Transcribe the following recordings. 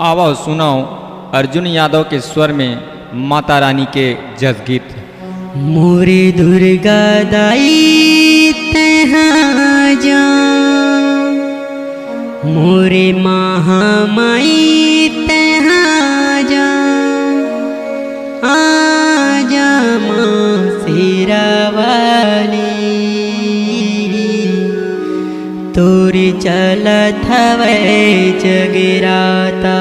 आओ सुनाओ अर्जुन यादव के स्वर में माता रानी के जस गीत। मोरे दुर्गा दाई तहाँ जा, मोरे महामाई तहाँ जा, आजा माँ शेरा वाली, तोरे चलत हवे जगराता।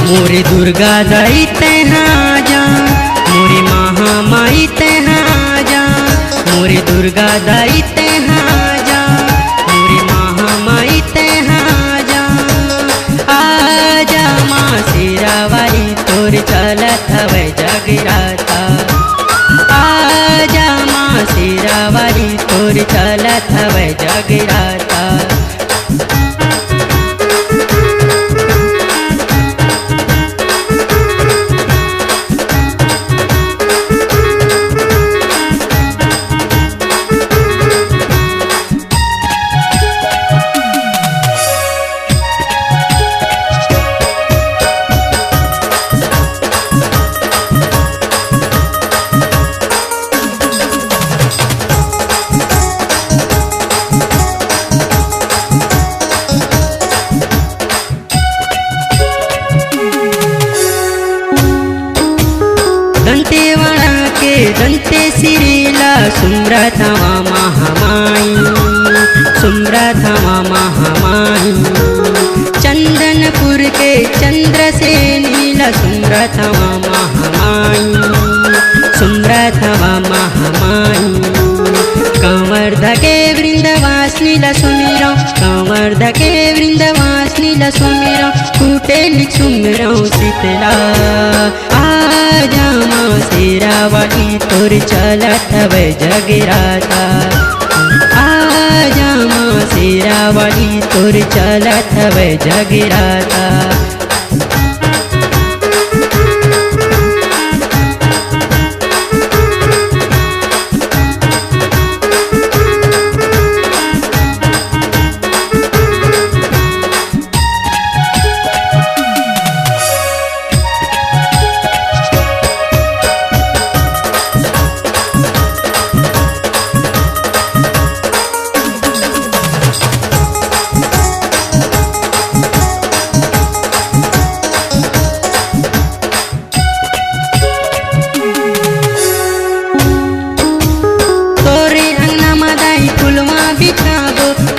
मोरे दुर्गा दाई तहाँ जा, मोरे महामाई तहाँ जा, मोरे दुर्गा दाई तहाँ जा, मोरे महामाई तहाँ जा, आजा माँ शेरा वाली तोर चलत हवे जगराता, आजा माँ शेरा वाली तोर चलत हवे जगराता। दंतेवाड़ा के दंते सिरीला सुम्रथवा महामाई, सुम्रथवा महामाई, चंदनपुर के चंद्र से नीला सुम्रथवा महामाई, सुम्रथवा महामाई, कंवर्ध के वृंदवासिनी ला सुमिरो, कंवर्ध के वृंदवासिनी ला सुमिरो, कुटेली सुमिरो शीतला, आजा माँ शेरा वाली तोर चलत हवे जगराता, आजा माँ शेरा वाली तोर चलत हवे जगराता।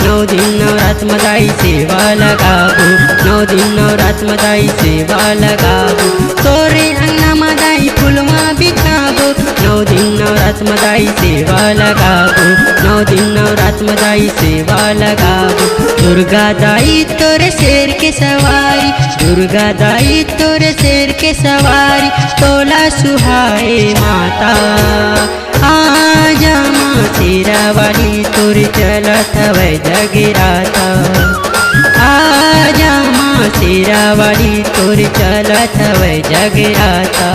नौ दिन नवरात मदाई सेवा लगाबो, नौ दिन नवरात मदाई सेवा लगाबो, तोरे अंगना मदाई फुलवा बिछाबो, नौ दिन नवरात मदाई सेवा लगाबो, नौ दिन नवरात मदाई सेवा लगाबो। दुर्गा दाई तोरे शेर के सवारी, दुर्गा दाई तोरे शेर के सवारी, तोला सुहाए माता, आजा माँ शेरा वाली तोर चलत हवे जगराता, आजा माँ शेरा वाली तोर चलत हवे जगराता।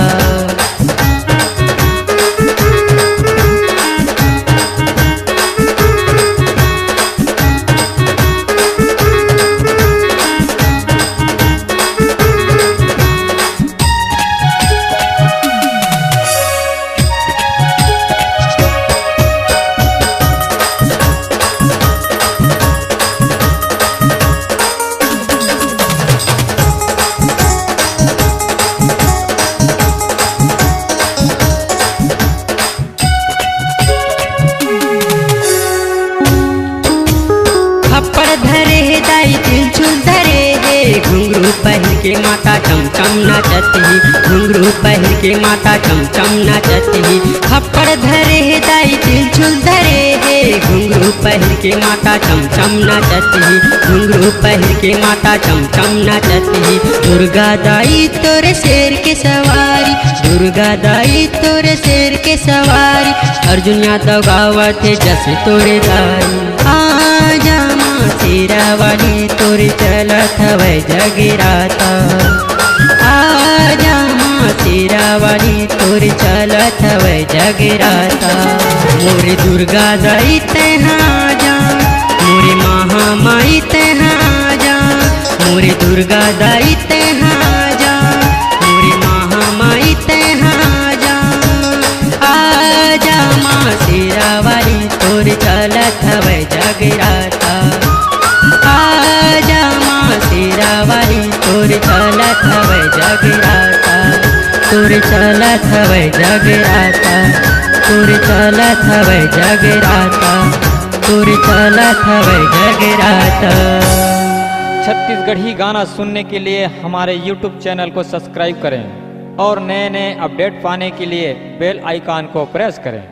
घुंघरू पहन के माता चमचम नाचत ही, घुंघरू पहन के माता चमचम नाचत ही, खप्पड़ धरे है दाई तिलछुल धरे है, घुंघरू पहन के माता चमचम नाचत ही, घुंघरू पहन के माता चमचम नाचत ही। दुर्गा दाई तोरे शेर के सवारी, दुर्गा दाई तोरे शेर के सवारी, अर्जुन यादव गावत है जैसे तोरे दाई, आजा माँ शेरा वाली तोरे चलत हवे जगराता, तोर चलत हवे जगराता। मोरे दुर्गा दाई तहाँ जा, मोरे महामाई तहाँ जा, मोरे दुर्गा दाई तहाँ जा, मोरे महामाई तहाँ जा। आजा माँ शेरावाली तोर चलत हवे जगराता। आजा माँ शेरावाली तोर चलत हवे जगराता। तोर चलत हवे जगराता, तोर चलत हवे जगराता, तोर चलत हवे जगराता। छत्तीसगढ़ी गाना सुनने के लिए हमारे YouTube चैनल को सब्सक्राइब करें और नए नए अपडेट पाने के लिए बेल आइकन को प्रेस करें।